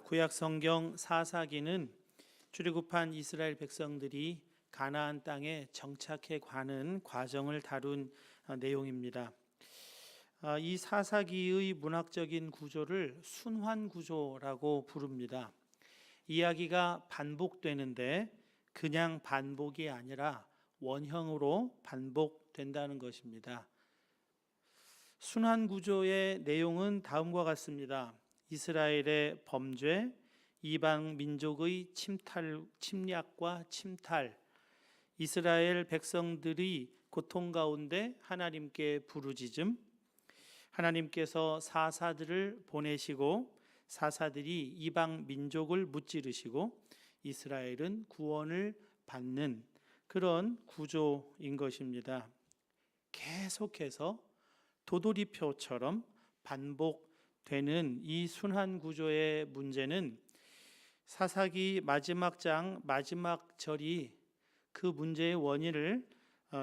구약 성경 사사기는 출애굽한 이스라엘 백성들이 가나안 땅에 정착해 가는 과정을 다룬 내용입니다. 이 사사기의 문학적인 구조를 순환 구조라고 부릅니다. 이야기가 반복되는데 그냥 반복이 아니라 원형으로 반복된다는 것입니다. 순환 구조의 내용은 다음과 같습니다. 이스라엘의 범죄, 이방 민족의 침략과 침탈, 이스라엘 백성들이 고통 가운데 하나님께 부르짖음, 하나님께서 사사들을 보내시고 사사들이 이방 민족을 무찌르시고 이스라엘은 구원을 받는 그런 구조인 것입니다. 계속해서 도돌이표처럼 반복되는 이 순환 구조의 문제는 사사기 마지막 장 마지막 절이 그 문제의 원인을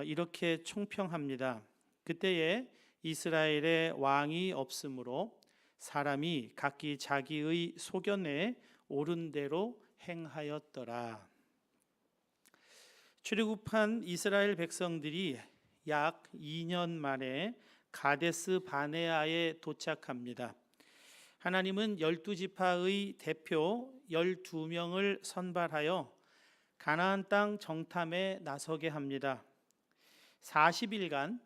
이렇게 총평합니다. 그때에 이스라엘의 왕이 없으므로 사람이 각기 자기의 소견에 옳은 대로 행하였더라. 출애굽한 이스라엘 백성들이 약 2년 만에 가데스 바네아에 도착합니다. 하나님은 12지파의 대표 12명을 선발하여 가나안 땅 정탐에 나서게 합니다. 40일간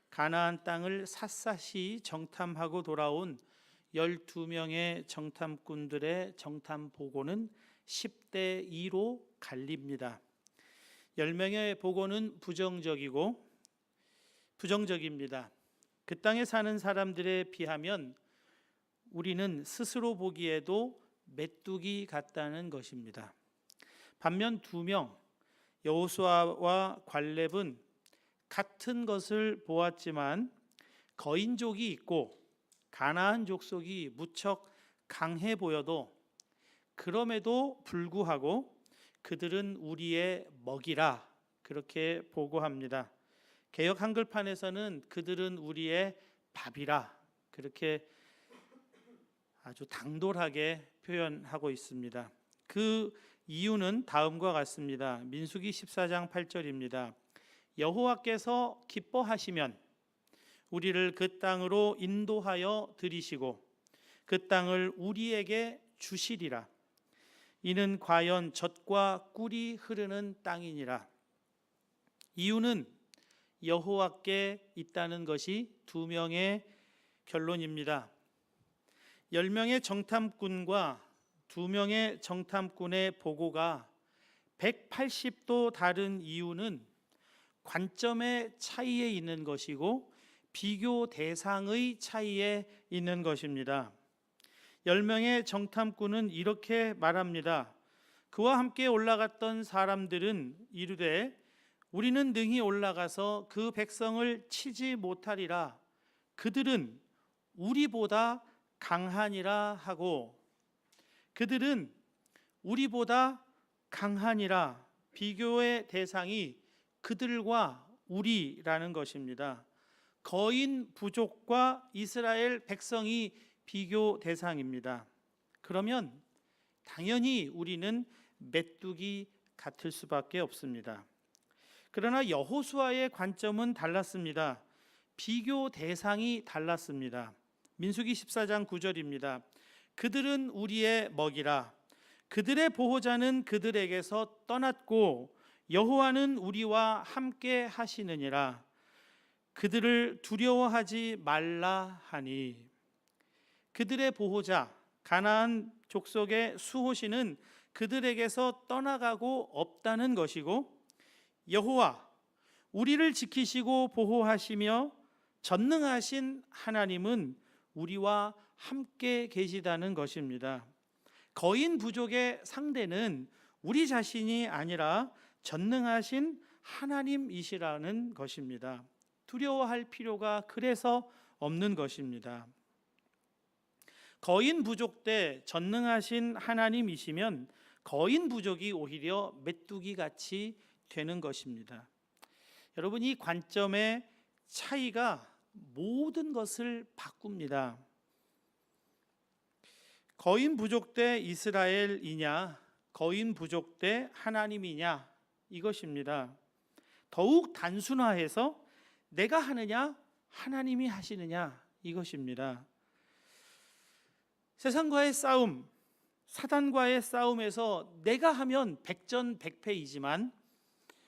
가나안 땅을 샅샅이 정탐하고 돌아온 12명의 정탐꾼들의 정탐 보고는 10대 2로 갈립니다. 10명의 보고는 부정적입니다. 그 땅에 사는 사람들에 비하면 우리는 스스로 보기에도 메뚜기 같다는 것입니다. 반면 2명, 여호수아와 갈렙은 같은 것을 보았지만 거인족이 있고 가나안 족속이 무척 강해 보여도 그럼에도 불구하고 그들은 우리의 먹이라 그렇게 보고합니다. 개역 한글판에서는 그들은 우리의 밥이라 그렇게 아주 당돌하게 표현하고 있습니다. 그 이유는 다음과 같습니다. 민수기 14장 8절입니다. 여호와께서 기뻐하시면 우리를 그 땅으로 인도하여 들이시고 그 땅을 우리에게 주시리라. 이는 과연 젖과 꿀이 흐르는 땅이니라. 이유는 여호와께 있다는 것이 2명의 결론입니다. 10명의 정탐꾼과 2명의 정탐꾼의 보고가 180도 다른 이유는 관점의 차이에 있는 것이고 비교 대상의 차이에 있는 것입니다. 10명의 정탐꾼은 이렇게 말합니다. 그와 함께 올라갔던 사람들은 이르되 우리는 능히 올라가서 그 백성을 치지 못하리라. 그들은 우리보다 강하니라 하고 그들은 우리보다 강하니라. 비교의 대상이 그들과 우리라는 것입니다. 거인 부족과 이스라엘 백성이 비교 대상입니다. 그러면 당연히 우리는 메뚜기 같을 수밖에 없습니다. 그러나 여호수아의 관점은 달랐습니다. 비교 대상이 달랐습니다. 민수기 14장 9절입니다. 그들은 우리의 먹이라. 그들의 보호자는 그들에게서 떠났고 여호와는 우리와 함께 하시느니라. 그들을 두려워하지 말라 하니. 그들의 보호자 가나안 족속의 수호신은 그들에게서 떠나가고 없다는 것이고 여호와 우리를 지키시고 보호하시며 전능하신 하나님은 우리와 함께 계시다는 것입니다. 거인 부족의 상대는 우리 자신이 아니라 전능하신 하나님이시라는 것입니다. 두려워할 필요가 그래서 없는 것입니다. 거인 부족 때 전능하신 하나님이시면 거인 부족이 오히려 메뚜기 같이 되는 것입니다. 여러분, 이 관점의 차이가 모든 것을 바꿉니다. 거인 부족 대 이스라엘이냐, 거인 부족 대 하나님이냐, 이것입니다. 더욱 단순화해서 내가 하느냐 하나님이 하시느냐, 이것입니다. 세상과의 싸움, 사단과의 싸움에서 내가 하면 백전백패이지만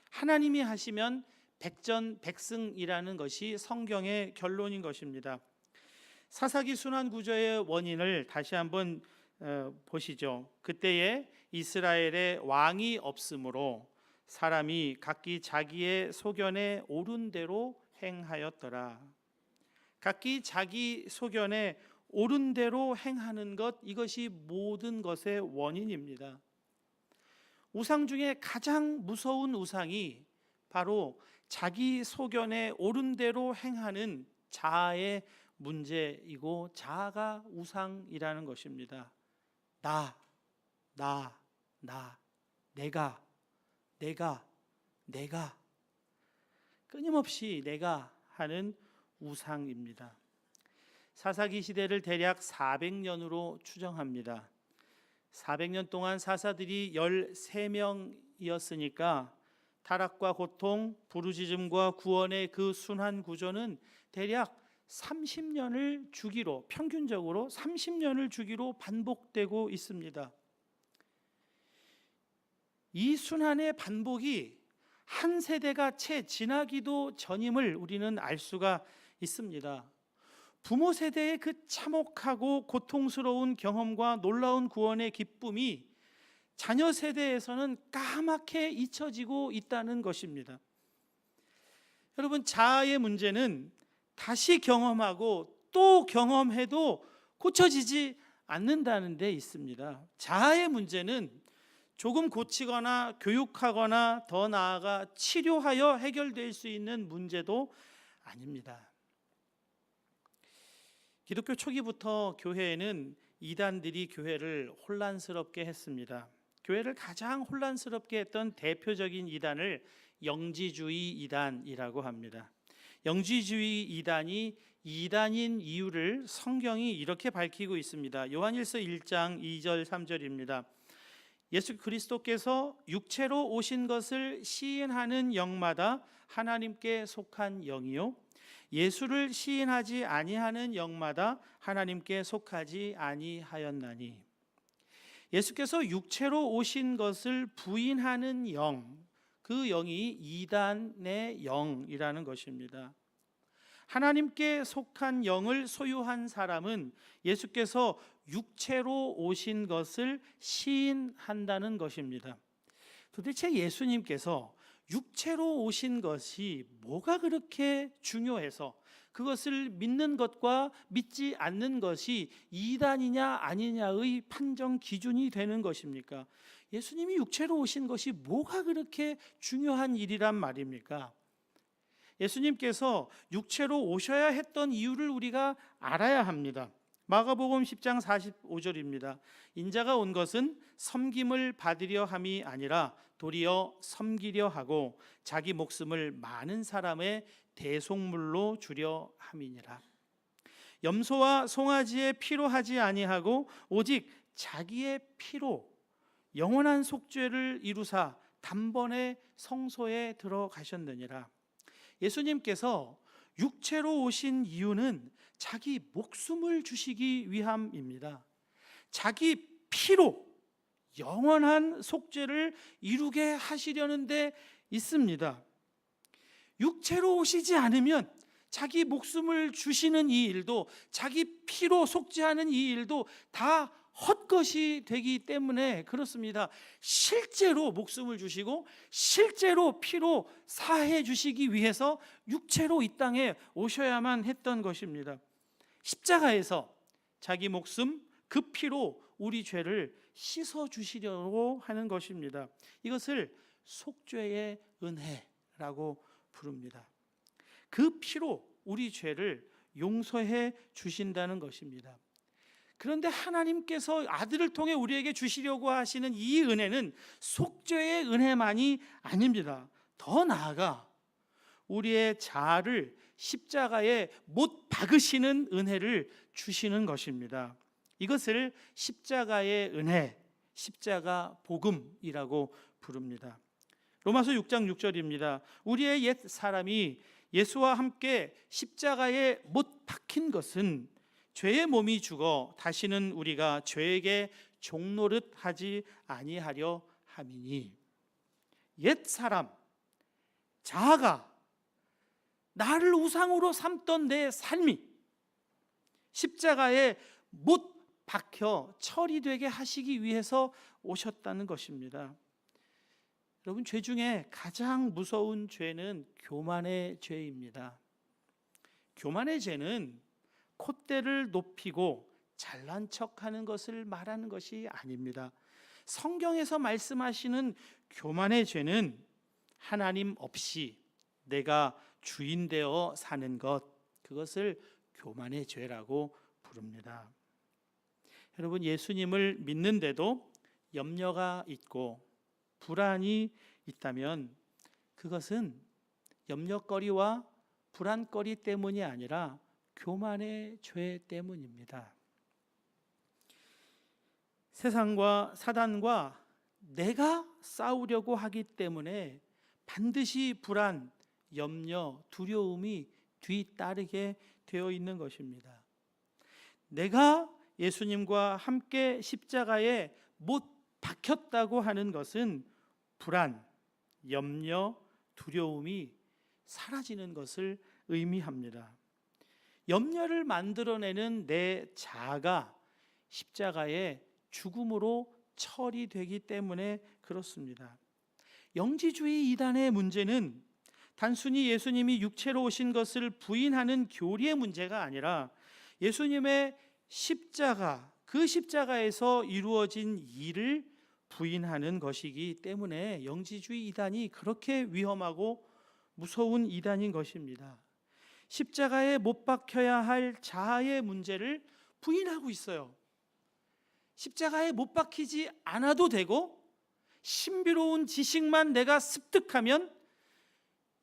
하나님이 하시면 백전백승이라는 것이 성경의 결론인 것입니다. 사사기 순환 구조의 원인을 다시 한번 보시죠. 그때에 이스라엘의 왕이 없으므로 사람이 각기 자기의 소견에 옳은 대로 행하였더라. 각기 자기 소견에 옳은 대로 행하는 것, 이것이 모든 것의 원인입니다. 우상 중에 가장 무서운 우상이 바로 자기 소견에 옳은 대로 행하는 자아의 문제이고, 자아가 우상이라는 것입니다. 내가 끊임없이 내가 하는 우상입니다. 사사기 시대를 대략 400년으로 추정합니다. 400년 동안 사사들이 13명이었으니까 타락과 고통, 부르짖음과 구원의 그 순환 구조는 대략 30년을 주기로, 평균적으로 30년을 주기로 반복되고 있습니다. 이 순환의 반복이 한 세대가 채 지나기도 전임을 우리는 알 수가 있습니다. 부모 세대의 그 참혹하고 고통스러운 경험과 놀라운 구원의 기쁨이 자녀 세대에서는 까맣게 잊혀지고 있다는 것입니다. 여러분, 자아의 문제는 다시 경험하고 또 경험해도 고쳐지지 않는다는 데 있습니다. 자아의 문제는 조금 고치거나 교육하거나 더 나아가 치료하여 해결될 수 있는 문제도 아닙니다. 기독교 초기부터 교회에는 이단들이 교회를 혼란스럽게 했습니다. 교회를 가장 혼란스럽게 했던 대표적인 이단을 영지주의 이단이라고 합니다. 영지주의 이단이 이단인 이유를 성경이 이렇게 밝히고 있습니다. 요한일서 1장 2절 3절입니다. 예수 그리스도께서 육체로 오신 것을 시인하는 영마다 하나님께 속한 영이요, 예수를 시인하지 아니하는 영마다 하나님께 속하지 아니하였나니. 예수께서 육체로 오신 것을 부인하는 영, 그 영이 이단의 영이라는 것입니다. 하나님께 속한 영을 소유한 사람은 예수께서 육체로 오신 것을 시인한다는 것입니다. 도대체 예수님께서 육체로 오신 것이 뭐가 그렇게 중요해서 그것을 믿는 것과 믿지 않는 것이 이단이냐 아니냐의 판정 기준이 되는 것입니까? 예수님이 육체로 오신 것이 뭐가 그렇게 중요한 일이란 말입니까? 예수님께서 육체로 오셔야 했던 이유를 우리가 알아야 합니다. 마가복음 10장 45절입니다. 인자가 온 것은 섬김을 받으려 함이 아니라 도리어 섬기려 하고 자기 목숨을 많은 사람의 대속물로 주려 함이니라. 염소와 송아지의 피로 하지 아니하고 오직 자기의 피로 영원한 속죄를 이루사 단번에 성소에 들어가셨느니라. 예수님께서 육체로 오신 이유는 자기 목숨을 주시기 위함입니다. 자기 피로 영원한 속죄를 이루게 하시려는 데 있습니다. 육체로 오시지 않으면 자기 목숨을 주시는 이 일도, 자기 피로 속죄하는 이 일도 다 헛것이 되기 때문에 그렇습니다. 실제로 목숨을 주시고 실제로 피로 사해 주시기 위해서 육체로 이 땅에 오셔야만 했던 것입니다. 십자가에서 자기 목숨, 그 피로 우리 죄를 씻어 주시려고 하는 것입니다. 이것을 속죄의 은혜라고 부릅니다. 그 피로 우리 죄를 용서해 주신다는 것입니다. 그런데 하나님께서 아들을 통해 우리에게 주시려고 하시는 이 은혜는 속죄의 은혜만이 아닙니다. 더 나아가 우리의 자아를 십자가에 못 박으시는 은혜를 주시는 것입니다. 이것을 십자가의 은혜, 십자가 복음이라고 부릅니다. 로마서 6장 6절입니다. 우리의 옛 사람이 예수와 함께 십자가에 못 박힌 것은 죄의 몸이 죽어 다시는 우리가 죄에게 종노릇 하지 아니하려 함이니, 옛 사람, 자아가, 나를 우상으로 삼던 내 삶이 십자가에 못 박혀 처리되게 하시기 위해서 오셨다는 것입니다. 여러분, 죄 중에 가장 무서운 죄는 교만의 죄입니다. 교만의 죄는 콧대를 높이고 잘난 척하는 것을 말하는 것이 아닙니다. 성경에서 말씀하시는 교만의 죄는 하나님 없이 내가 주인 되어 사는 것, 그것을 교만의 죄라고 부릅니다. 여러분, 예수님을 믿는데도 염려가 있고 불안이 있다면 그것은 염려거리와 불안거리 때문이 아니라 교만의 죄 때문입니다. 세상과 사단과 내가 싸우려고 하기 때문에 반드시 불안, 염려, 두려움이 뒤따르게 되어 있는 것입니다. 내가 예수님과 함께 십자가에 못 박혔다고 하는 것은 불안, 염려, 두려움이 사라지는 것을 의미합니다. 염려를 만들어내는 내 자아가 십자가의 죽음으로 처리되기 때문에 그렇습니다. 영지주의 이단의 문제는 단순히 예수님이 육체로 오신 것을 부인하는 교리의 문제가 아니라 예수님의 십자가, 그 십자가에서 이루어진 일을 부인하는 것이기 때문에 영지주의 이단이 그렇게 위험하고 무서운 이단인 것입니다. 십자가에 못 박혀야 할 자아의 문제를 부인하고 있어요. 십자가에 못 박히지 않아도 되고 신비로운 지식만 내가 습득하면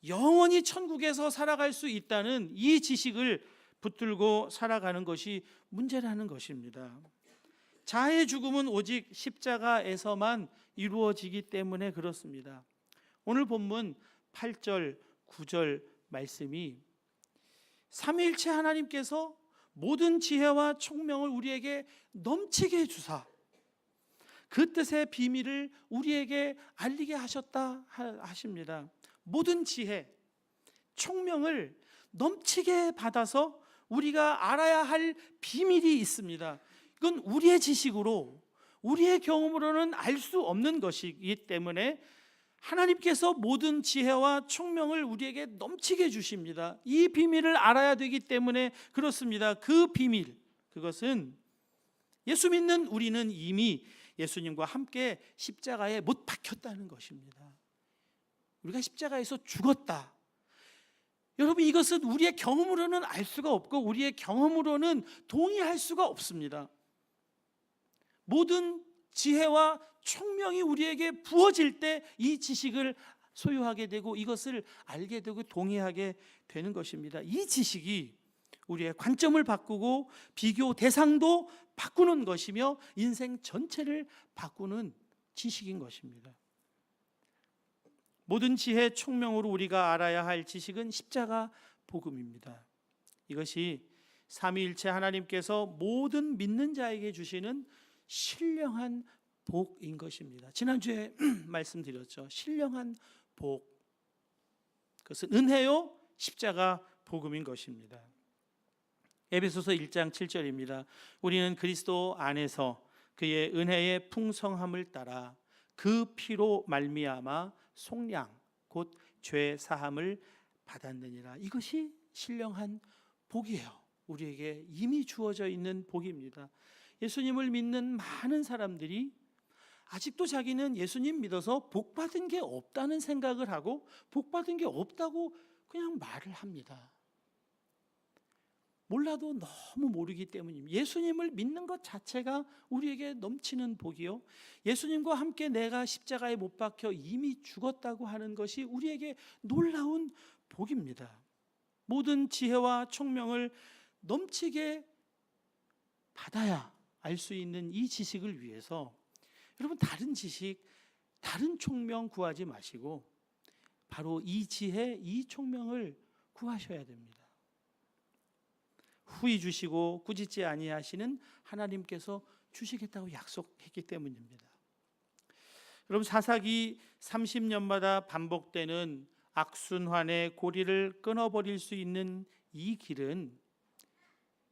영원히 천국에서 살아갈 수 있다는 이 지식을 붙들고 살아가는 것이 문제라는 것입니다. 자아의 죽음은 오직 십자가에서만 이루어지기 때문에 그렇습니다. 오늘 본문 8절, 9절 말씀이 삼위일체 하나님께서 모든 지혜와 총명을 우리에게 넘치게 해주사 그 뜻의 비밀을 우리에게 알리게 하셨다 하십니다. 모든 지혜, 총명을 넘치게 받아서 우리가 알아야 할 비밀이 있습니다. 이건 우리의 지식으로, 우리의 경험으로는 알 수 없는 것이기 때문에 하나님께서 모든 지혜와 총명을 우리에게 넘치게 주십니다. 이 비밀을 알아야 되기 때문에 그렇습니다. 그 비밀, 그것은 예수 믿는 우리는 이미 예수님과 함께 십자가에 못 박혔다는 것입니다. 우리가 십자가에서 죽었다. 여러분, 이것은 우리의 경험으로는 알 수가 없고 우리의 경험으로는 동의할 수가 없습니다. 모든 지혜와 총명이 우리에게 부어질 때 이 지식을 소유하게 되고 이것을 알게 되고 동의하게 되는 것입니다. 이 지식이 우리의 관점을 바꾸고 비교 대상도 바꾸는 것이며 인생 전체를 바꾸는 지식인 것입니다. 모든 지혜 총명으로 우리가 알아야 할 지식은 십자가 복음입니다. 이것이 삼위일체 하나님께서 모든 믿는 자에게 주시는 신령한 복인 것입니다. 지난주에 말씀드렸죠. 신령한 복, 그것은 은혜요 십자가 복음인 것입니다. 에베소서 1장 7절입니다. 우리는 그리스도 안에서 그의 은혜의 풍성함을 따라 그 피로 말미암아 속량 곧 죄 사함을 받았느니라. 이것이 신령한 복이에요. 우리에게 이미 주어져 있는 복입니다. 예수님을 믿는 많은 사람들이 아직도 자기는 예수님 믿어서 복 받은 게 없다는 생각을 하고 복 받은 게 없다고 그냥 말을 합니다. 몰라도 너무 모르기 때문입니다. 예수님을 믿는 것 자체가 우리에게 넘치는 복이요, 예수님과 함께 내가 십자가에 못 박혀 이미 죽었다고 하는 것이 우리에게 놀라운 복입니다. 모든 지혜와 총명을 넘치게 받아야 알 수 있는 이 지식을 위해서 여러분 다른 지식, 다른 총명 구하지 마시고 바로 이 지혜, 이 총명을 구하셔야 됩니다. 후히 주시고 꾸짖지 아니하시는 하나님께서 주시겠다고 약속했기 때문입니다. 여러분 사사기 30년마다 반복되는 악순환의 고리를 끊어버릴 수 있는 이 길은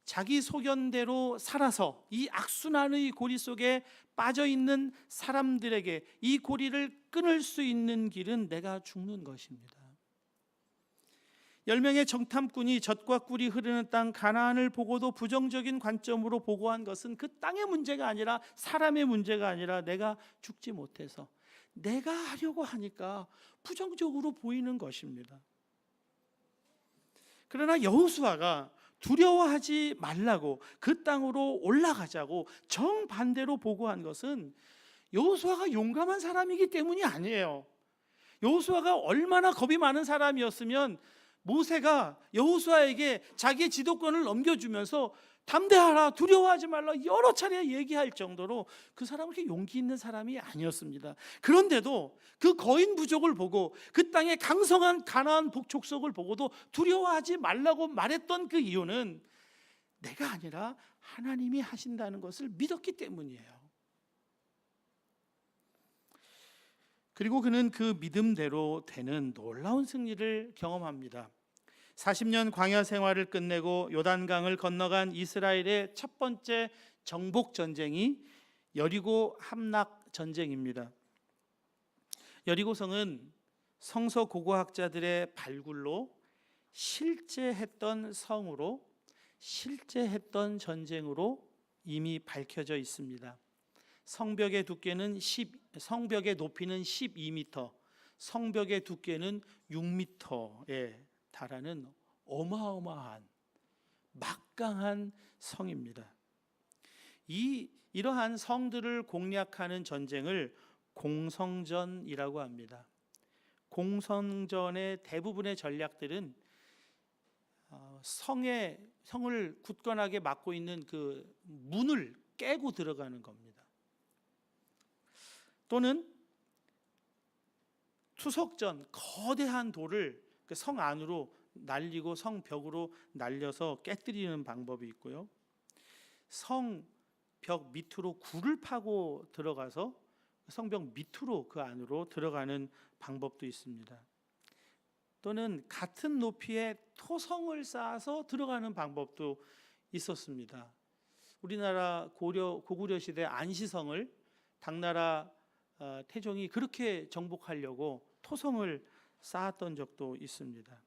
자기 소견대로 살아서 이 악순환의 고리 속에 빠져있는 사람들에게 이 고리를 끊을 수 있는 길은 내가 죽는 것입니다. 10명의 정탐꾼이 젖과 꿀이 흐르는 땅 가나안을 보고도 부정적인 관점으로 보고한 것은 그 땅의 문제가 아니라 사람의 문제가 아니라 내가 죽지 못해서 내가 하려고 하니까 부정적으로 보이는 것입니다. 그러나 여호수아가 두려워하지 말라고 그 땅으로 올라가자고 정반대로 보고한 것은 여호수아가 용감한 사람이기 때문이 아니에요. 여호수아가 얼마나 겁이 많은 사람이었으면 모세가 여호수아에게 자기의 지도권을 넘겨주면서 담대하라, 두려워하지 말라 여러 차례 얘기할 정도로 그 사람은 그렇게 용기 있는 사람이 아니었습니다. 그런데도 그 거인 부족을 보고 그 땅의 강성한 가나안 족속을 보고도 두려워하지 말라고 말했던 그 이유는 내가 아니라 하나님이 하신다는 것을 믿었기 때문이에요. 그리고 그는 그 믿음대로 되는 놀라운 승리를 경험합니다. 40년 광야 생활을 끝내고 요단강을 건너간 이스라엘의 첫 번째 정복 전쟁이 여리고 함락 전쟁입니다. 여리고성은 성서 고고학자들의 발굴로 실제 했던 성으로 실제 했던 전쟁으로 이미 밝혀져 있습니다. 성벽의 높이는 12m, 성벽의 두께는 6m에 달하는 어마어마한 막강한 성입니다. 이러한 성들을 공략하는 전쟁을 공성전이라고 합니다. 공성전의 대부분의 전략들은 성을 굳건하게 막고 있는 그 문을 깨고 들어가는 겁니다. 또는 투석전, 거대한 돌을 그 성 안으로 날리고 성벽으로 날려서 깨뜨리는 방법이 있고요. 성벽 밑으로 굴을 파고 들어가서 성벽 밑으로 그 안으로 들어가는 방법도 있습니다. 또는 같은 높이의 토성을 쌓아서 들어가는 방법도 있었습니다. 우리나라 고구려 시대 안시성을 당나라 태종이 그렇게 정복하려고 토성을 쌓았던 적도 있습니다.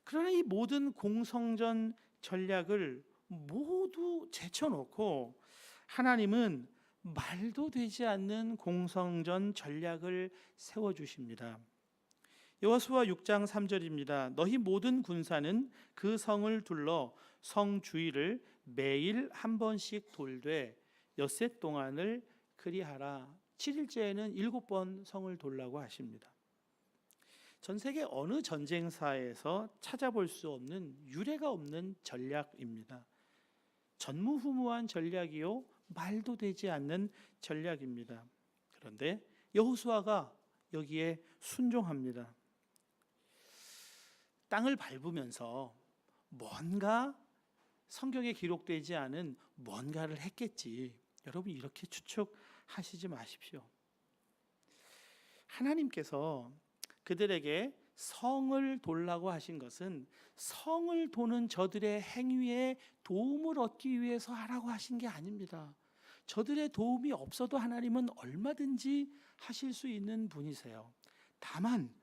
그러나 이 모든 공성전 전략을 모두 제쳐놓고 하나님은 말도 되지 않는 공성전 전략을 세워주십니다. 여호수아 6장 3절입니다. 너희 모든 군사는 그 성을 둘러 성 주위를 매일 한 번씩 돌되 엿새 동안을 그리하라. 7일째에는 7번 성을 돌라고 하십니다. 전 세계 어느 전쟁사에서 찾아볼 수 없는 유례가 없는 전략입니다. 전무후무한 전략이요 말도 되지 않는 전략입니다. 그런데 여호수아가 여기에 순종합니다. 땅을 밟으면서 뭔가 성경에 기록되지 않은 뭔가를 했겠지. 여러분 이렇게 추측하시지 마십시오. 하나님께서 그들에게 성을 돌라고 하신 것은 성을 도는 저들의 행위에 도움을 얻기 위해서 하라고 하신 게 아닙니다. 저들의 도움이 없어도 하나님은 얼마든지 하실 수 있는 분이세요. 다만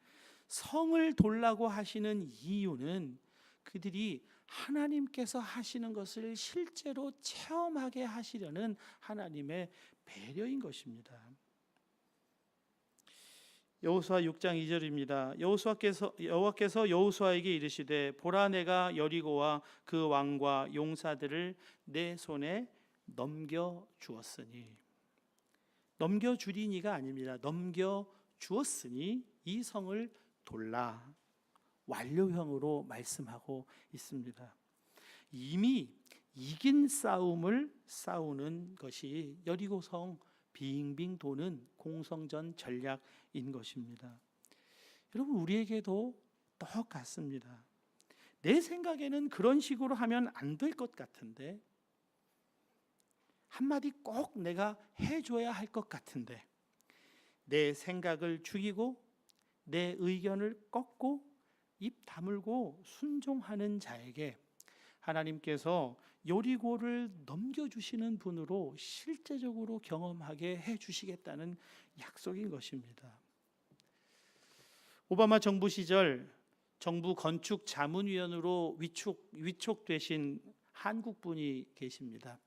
성을 돌라고 하시는 이유는 그들이 하나님께서 하시는 것을 실제로 체험하게 하시려는 하나님의 배려인 것입니다. 여호수아 6장 2절입니다. 여호와께서 여호수아에게 이르시되 보라 내가 여리고와 그 왕과 용사들을 내 손에 넘겨 주었으니, 넘겨 주리니가 아닙니다. 넘겨 주었으니 이 성을 돌라. 완료형으로 말씀하고 있습니다. 이미 이긴 싸움을 싸우는 것이 여리고성 빙빙 도는 공성전 전략인 것입니다. 여러분, 우리에게도 똑같습니다. 내 생각에는 그런 식으로 하면 안 될 것 같은데, 한마디 꼭 내가 해줘야 할 것 같은데, 내 생각을 죽이고 내 의견을 꺾고 입 다물고 순종하는 자에게 하나님께서 여리고를 넘겨주시는 분으로 실제적으로 경험하게 해주시겠다는 약속인 것입니다. 오바마 정부 시절 정부 건축 자문위원으로 위촉되신 한국분이 계십니다.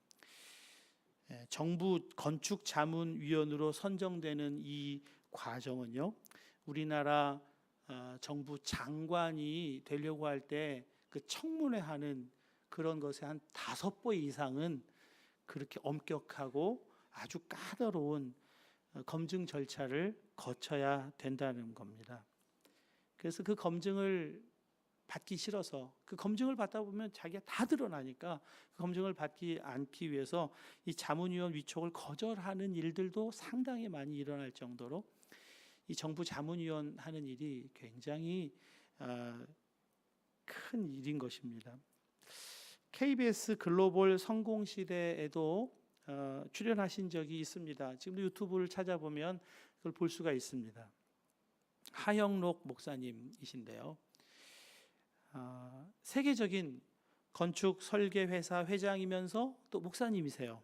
정부 건축 자문위원으로 선정되는 이 과정은요, 우리나라 정부 장관이 되려고 할 때 그 청문회 하는 그런 것에 한 5배 이상은 그렇게 엄격하고 아주 까다로운 검증 절차를 거쳐야 된다는 겁니다. 그래서 그 검증을 받기 싫어서, 그 검증을 받다 보면 자기가 다 드러나니까 그 검증을 받지 않기 위해서 이 자문위원 위촉을 거절하는 일들도 상당히 많이 일어날 정도로 이 정부 자문위원 하는 일이 굉장히 큰 일인 것입니다. KBS 글로벌 성공시대에도 출연하신 적이 있습니다. 지금 유튜브를 찾아보면 그걸 볼 수가 있습니다. 하영록 목사님이신데요, 세계적인 건축 설계 회사 회장이면서 또 목사님이세요.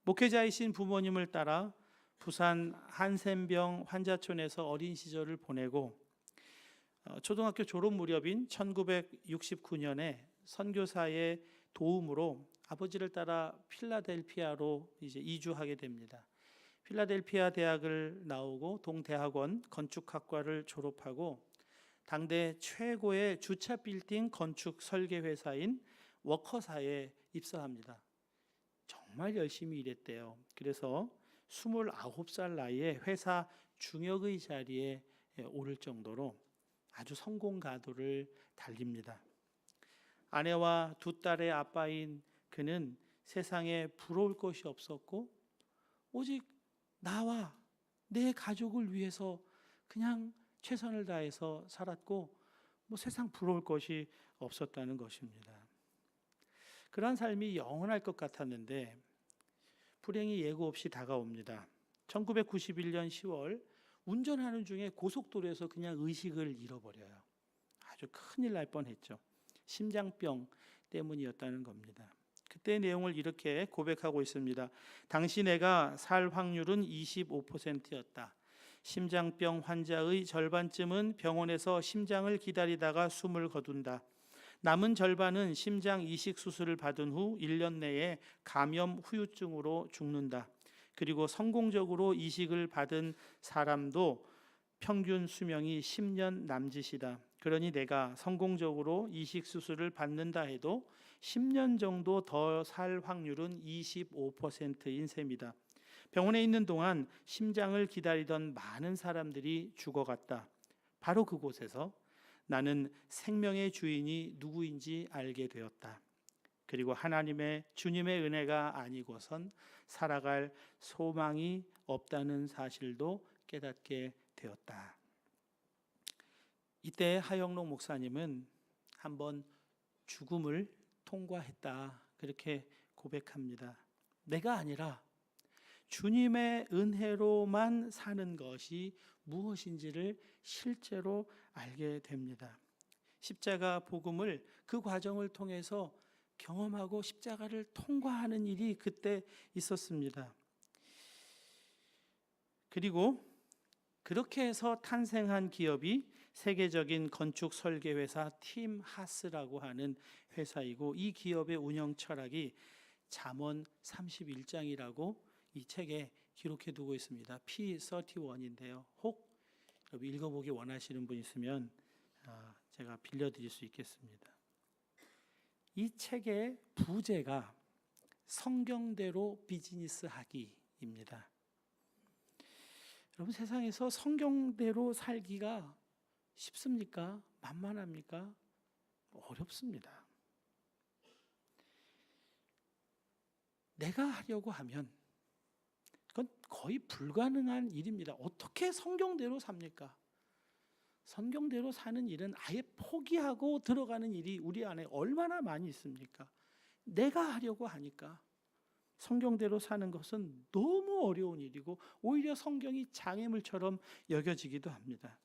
목회자이신 부모님을 따라 부산 한센병 환자촌에서 어린 시절을 보내고 초등학교 졸업 무렵인 1969년에 선교사의 도움으로 아버지를 따라 필라델피아로 이제 이주하게 됩니다. 필라델피아 대학을 나오고 동대학원 건축학과를 졸업하고 당대 최고의 주차 빌딩 건축 설계 회사인 워커사에 입사합니다. 정말 열심히 일했대요. 그래서 29살 나이에 회사 중역의 자리에 오를 정도로 아주 성공 가도를 달립니다. 아내와 2딸의 아빠인 그는 세상에 부러울 것이 없었고 오직 나와 내 가족을 위해서 그냥 최선을 다해서 살았고 세상 부러울 것이 없었다는 것입니다. 그러한 삶이 영원할 것 같았는데 불행이 예고 없이 다가옵니다. 1991년 10월 운전하는 중에 고속도로에서 그냥 의식을 잃어버려요. 아주 큰일 날 뻔했죠. 심장병 때문이었다는 겁니다. 그때의 내용을 이렇게 고백하고 있습니다. 당시 내가 살 확률은 25%였다. 심장병 환자의 절반쯤은 병원에서 심장을 기다리다가 숨을 거둔다. 남은 절반은 심장 이식 수술을 받은 후 1년 내에 감염 후유증으로 죽는다. 그리고 성공적으로 이식을 받은 사람도 평균 수명이 10년 남짓이다. 그러니 내가 성공적으로 이식 수술을 받는다 해도 10년 정도 더 살 확률은 25%인 셈이다. 병원에 있는 동안 심장을 기다리던 많은 사람들이 죽어갔다. 바로 그곳에서 나는 생명의 주인이 누구인지 알게 되었다. 그리고 주님의 은혜가 아니고선 살아갈 소망이 없다는 사실도 깨닫게 되었다. 이때 하영록 목사님은 한번 죽음을 통과했다. 그렇게 고백합니다. 내가 아니라 주님의 은혜로만 사는 것이 무엇인지를 실제로 알게 됩니다. 십자가 복음을 그 과정을 통해서 경험하고 십자가를 통과하는 일이 그때 있었습니다. 그리고 그렇게 해서 탄생한 기업이 세계적인 건축 설계 회사 팀 하스라고 하는 회사이고, 이 기업의 운영 철학이 잠언 31장이라고 이 책에 기록해 두고 있습니다. P31인데요. 혹 읽어보기 원하시는 분 있으면 제가 빌려드릴 수 있겠습니다. 이 책의 부제가 성경대로 비즈니스 하기입니다. 여러분, 세상에서 성경대로 살기가 쉽습니까? 만만합니까? 어렵습니다. 내가 하려고 하면 그건 거의 불가능한 일입니다. 어떻게 성경대로 삽니까? 성경대로 사는 일은 아예 포기하고 들어가는 일이 우리 안에 얼마나 많이 있습니까? 내가 하려고 하니까 성경대로 사는 것은 너무 어려운 일이고 오히려 성경이 장애물처럼 여겨지기도 합니다.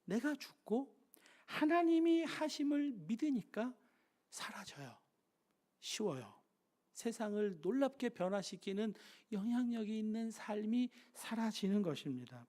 내가 죽고 하나님이 하심을 믿으니까 사라져요. 쉬워요. 세상을 놀랍게 변화시키는 영향력이 있는 삶이 사라지는 것입니다.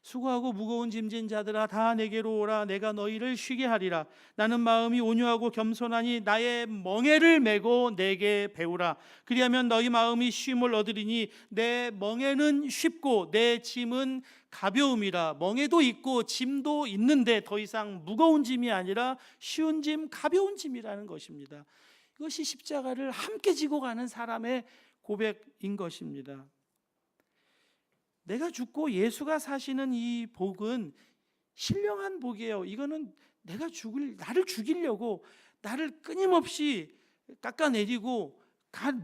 수고하고 무거운 짐진 자들아 다 내게로 오라. 내가 너희를 쉬게 하리라. 나는 마음이 온유하고 겸손하니 나의 멍에를 메고 내게 배우라. 그리하면 너희 마음이 쉼을 얻으리니 내 멍에는 쉽고 내 짐은 가벼움이라. 멍에도 있고 짐도 있는데 더 이상 무거운 짐이 아니라 쉬운 짐, 가벼운 짐이라는 것입니다. 이것이 십자가를 함께 지고 가는 사람의 고백인 것입니다. 내가 죽고 예수가 사시는 이 복은 신령한 복이에요. 이거는 나를 죽이려고 나를 끊임없이 깎아내리고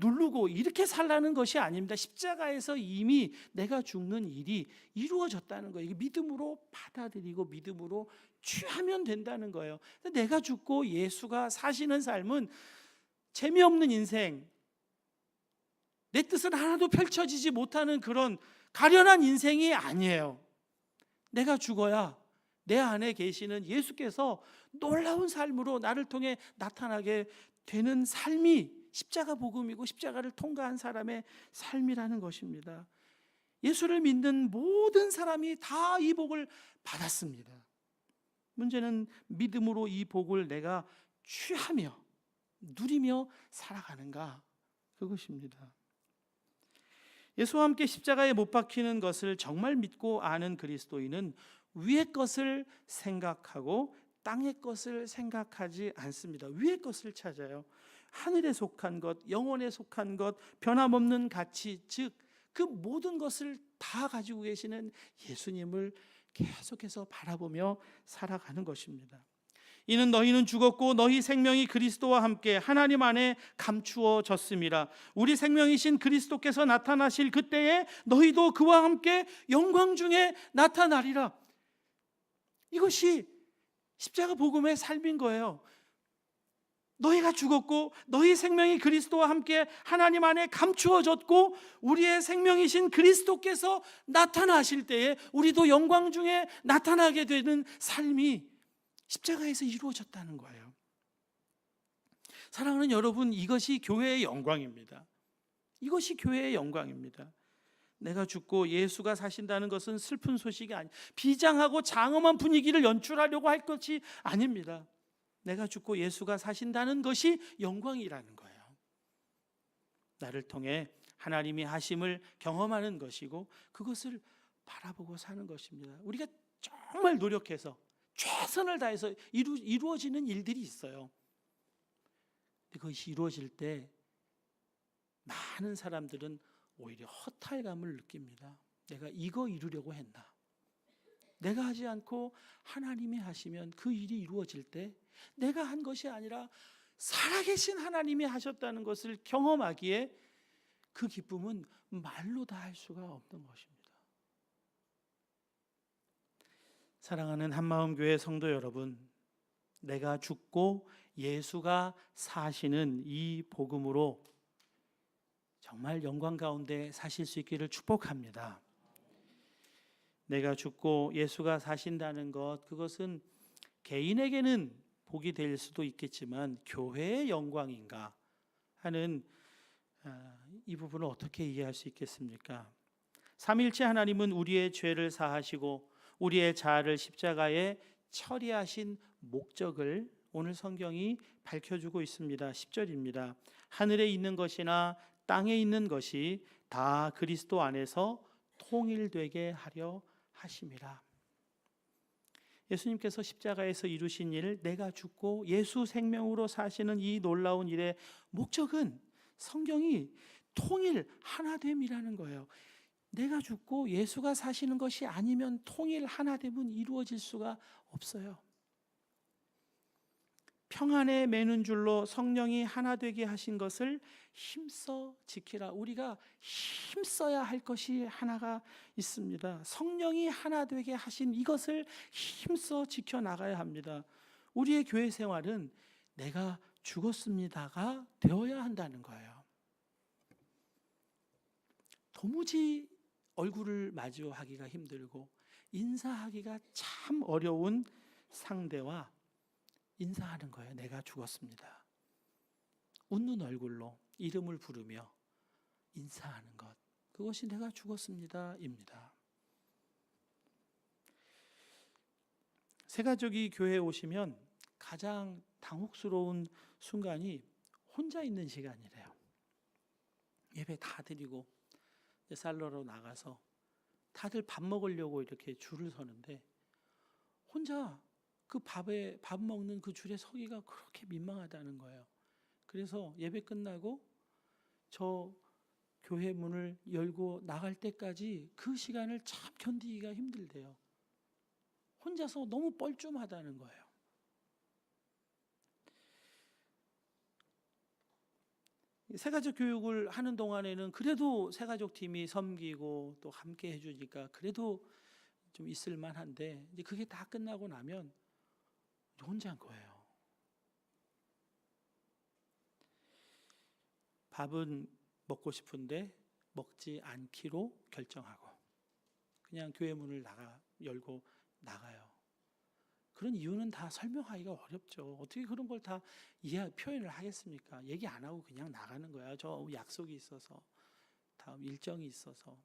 누르고 이렇게 살라는 것이 아닙니다. 십자가에서 이미 내가 죽는 일이 이루어졌다는 거예요. 이게 믿음으로 받아들이고 믿음으로 취하면 된다는 거예요. 내가 죽고 예수가 사시는 삶은 재미없는 인생, 내 뜻은 하나도 펼쳐지지 못하는 그런 가련한 인생이 아니에요. 내가 죽어야 내 안에 계시는 예수께서 놀라운 삶으로 나를 통해 나타나게 되는 삶이 십자가 복음이고 십자가를 통과한 사람의 삶이라는 것입니다. 예수를 믿는 모든 사람이 다 이 복을 받았습니다. 문제는 믿음으로 이 복을 내가 취하며 누리며 살아가는가, 그것입니다. 예수와 함께 십자가에 못 박히는 것을 정말 믿고 아는 그리스도인은 위의 것을 생각하고 땅의 것을 생각하지 않습니다. 위의 것을 찾아요. 하늘에 속한 것, 영혼에 속한 것, 변함없는 가치, 즉 그 모든 것을 다 가지고 계시는 예수님을 계속해서 바라보며 살아가는 것입니다. 이는 너희는 죽었고 너희 생명이 그리스도와 함께 하나님 안에 감추어졌음이라. 우리 생명이신 그리스도께서 나타나실 그때에 너희도 그와 함께 영광 중에 나타나리라. 이것이 십자가 복음의 삶인 거예요. 너희가 죽었고 너희 생명이 그리스도와 함께 하나님 안에 감추어졌고 우리의 생명이신 그리스도께서 나타나실 때에 우리도 영광 중에 나타나게 되는 삶이 십자가에서 이루어졌다는 거예요. 사랑하는 여러분, 이것이 교회의 영광입니다. 이것이 교회의 영광입니다. 내가 죽고 예수가 사신다는 것은 슬픈 소식이 아니, 비장하고 장엄한 분위기를 연출하려고 할 것이 아닙니다. 내가 죽고 예수가 사신다는 것이 영광이라는 거예요. 나를 통해 하나님이 하심을 경험하는 것이고 그것을 바라보고 사는 것입니다. 우리가 정말 노력해서 최선을 다해서 이루어지는 일들이 있어요. 그것이 이루어질 때 많은 사람들은 오히려 허탈감을 느낍니다. 내가 이거 이루려고 했나? 내가 하지 않고 하나님이 하시면 그 일이 이루어질 때 내가 한 것이 아니라 살아계신 하나님이 하셨다는 것을 경험하기에 그 기쁨은 말로 다 할 수가 없는 것입니다. 사랑하는 한마음교회 성도 여러분, 내가 죽고 예수가 사시는 이 복음으로 정말 영광 가운데 사실 수 있기를 축복합니다. 내가 죽고 예수가 사신다는 것, 그것은 개인에게는 복이 될 수도 있겠지만 교회의 영광인가 하는 이 부분을 어떻게 이해할 수 있겠습니까? 삼위일체 하나님은 우리의 죄를 사하시고 우리의 자아를 십자가에 처리하신 목적을 오늘 성경이 밝혀주고 있습니다. 10절입니다. 하늘에 있는 것이나 땅에 있는 것이 다 그리스도 안에서 통일되게 하려 하심이라. 예수님께서 십자가에서 이루신 일, 내가 죽고 예수 생명으로 사시는 이 놀라운 일의 목적은 성경이 통일, 하나됨이라는 거예요. 내가 죽고 예수가 사시는 것이 아니면 통일, 하나됨은 이루어질 수가 없어요. 평안에 매는 줄로 성령이 하나 되게 하신 것을 힘써 지키라. 우리가 힘써야 할 것이 하나가 있습니다. 성령이 하나 되게 하신 이것을 힘써 지켜나가야 합니다. 우리의 교회 생활은 내가 죽었습니다가 되어야 한다는 거예요. 도무지 얼굴을 마주하기가 힘들고 인사하기가 참 어려운 상대와 인사하는 거예요. 내가 죽었습니다. 웃는 얼굴로 이름을 부르며 인사하는 것, 그것이 내가 죽었습니다입니다. 새가족이 교회에 오시면 가장 당혹스러운 순간이 혼자 있는 시간이래요. 예배 다 드리고 쌀러러 나가서 다들 밥 먹으려고 이렇게 줄을 서는데 혼자 그 밥 먹는 그 줄에 서기가 그렇게 민망하다는 거예요. 그래서 예배 끝나고 저 교회 문을 열고 나갈 때까지 그 시간을 참 견디기가 힘들대요. 혼자서 너무 뻘쭘하다는 거예요. 새가족 교육을 하는 동안에는 그래도 새가족 팀이 섬기고 또 함께 해주니까 그래도 좀 있을 만한데 이제 그게 다 끝나고 나면 혼자인 거예요. 밥은 먹고 싶은데 먹지 않기로 결정하고 그냥 교회 문을 열고 나가요. 그런 이유는 다 설명하기가 어렵죠. 어떻게 그런 걸 다 표현을 하겠습니까? 얘기 안 하고 그냥 나가는 거야. 저 약속이 있어서, 다음 일정이 있어서.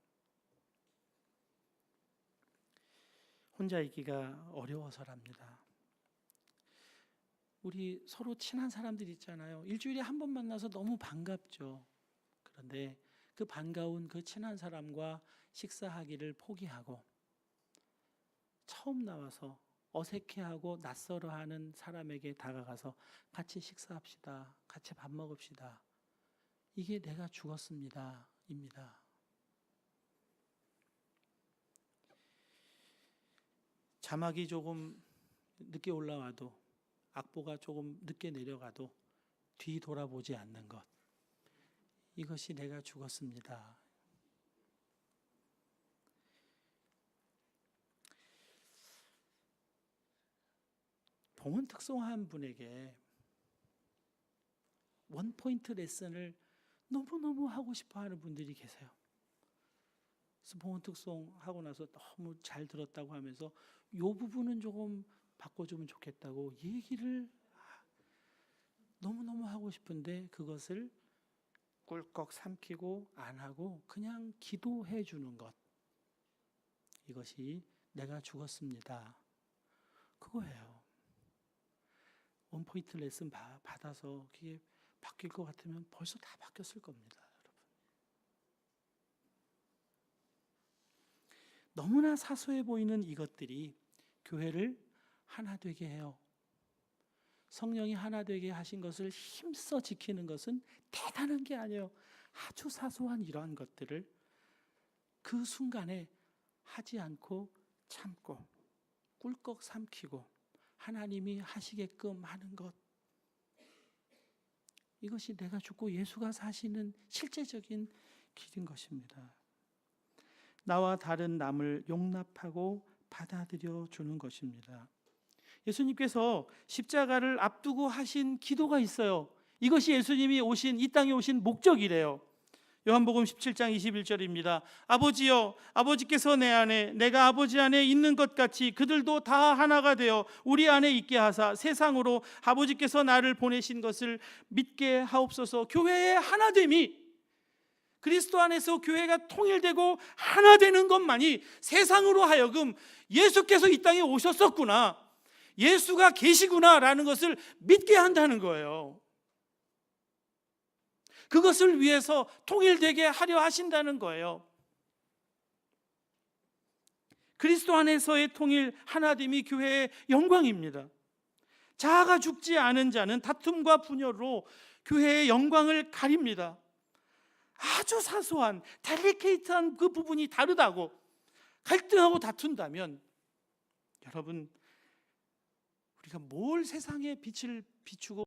혼자 있기가 어려워서랍니다. 우리 서로 친한 사람들 있잖아요. 일주일에 한 번 만나서 너무 반갑죠. 그런데 그 반가운 그 친한 사람과 식사하기를 포기하고 처음 나와서 어색해하고 낯설어하는 사람에게 다가가서 같이 식사합시다. 같이 밥 먹읍시다. 이게 내가 죽었습니다. 입니다. 자막이 조금 늦게 올라와도 악보가 조금 늦게 내려가도 뒤 돌아보지 않는 것. 이것이 내가 죽었습니다. 봉헌 특송한 분에게 원포인트 레슨을 너무너무 하고 싶어 하는 분들이 계세요. 그래서 봉헌 특송 하고 나서 너무 잘 들었다고 하면서 이 부분은 조금 바꿔주면 좋겠다고 얘기를 너무너무 하고 싶은데 그것을 꿀꺽 삼키고 안 하고 그냥 기도해 주는 것. 이것이 내가 죽었습니다. 그거예요. 원포인트 레슨 받아서 그게 바뀔 것 같으면 벌써 다 바뀌었을 겁니다. 여러분. 너무나 사소해 보이는 이것들이 교회를 하나 되게 해요. 성령이 하나 되게 하신 것을 힘써 지키는 것은 대단한 게 아니에요. 아주 사소한 이러한 것들을 그 순간에 하지 않고 참고 꿀꺽 삼키고 하나님이 하시게끔 하는 것. 이것이 내가 죽고 예수가 사시는 실제적인 길인 것입니다. 나와 다른 남을 용납하고 받아들여 주는 것입니다. 예수님께서 십자가를 앞두고 하신 기도가 있어요. 이것이 예수님이 이 땅에 오신 목적이래요. 요한복음 17장 21절입니다. 아버지여, 아버지께서 내 안에 내가 아버지 안에 있는 것 같이 그들도 다 하나가 되어 우리 안에 있게 하사 세상으로 아버지께서 나를 보내신 것을 믿게 하옵소서. 교회의 하나됨이, 그리스도 안에서 교회가 통일되고 하나 되는 것만이 세상으로 하여금 예수께서 이 땅에 오셨었구나, 예수가 계시구나라는 것을 믿게 한다는 거예요. 그것을 위해서 통일되게 하려 하신다는 거예요. 그리스도 안에서의 통일, 하나됨이 교회의 영광입니다. 자아가 죽지 않은 자는 다툼과 분열로 교회의 영광을 가립니다. 아주 사소한 델리케이트한 그 부분이 다르다고 갈등하고 다툰다면 여러분, 우리 그러니까 뭘 세상에 빛을 비추고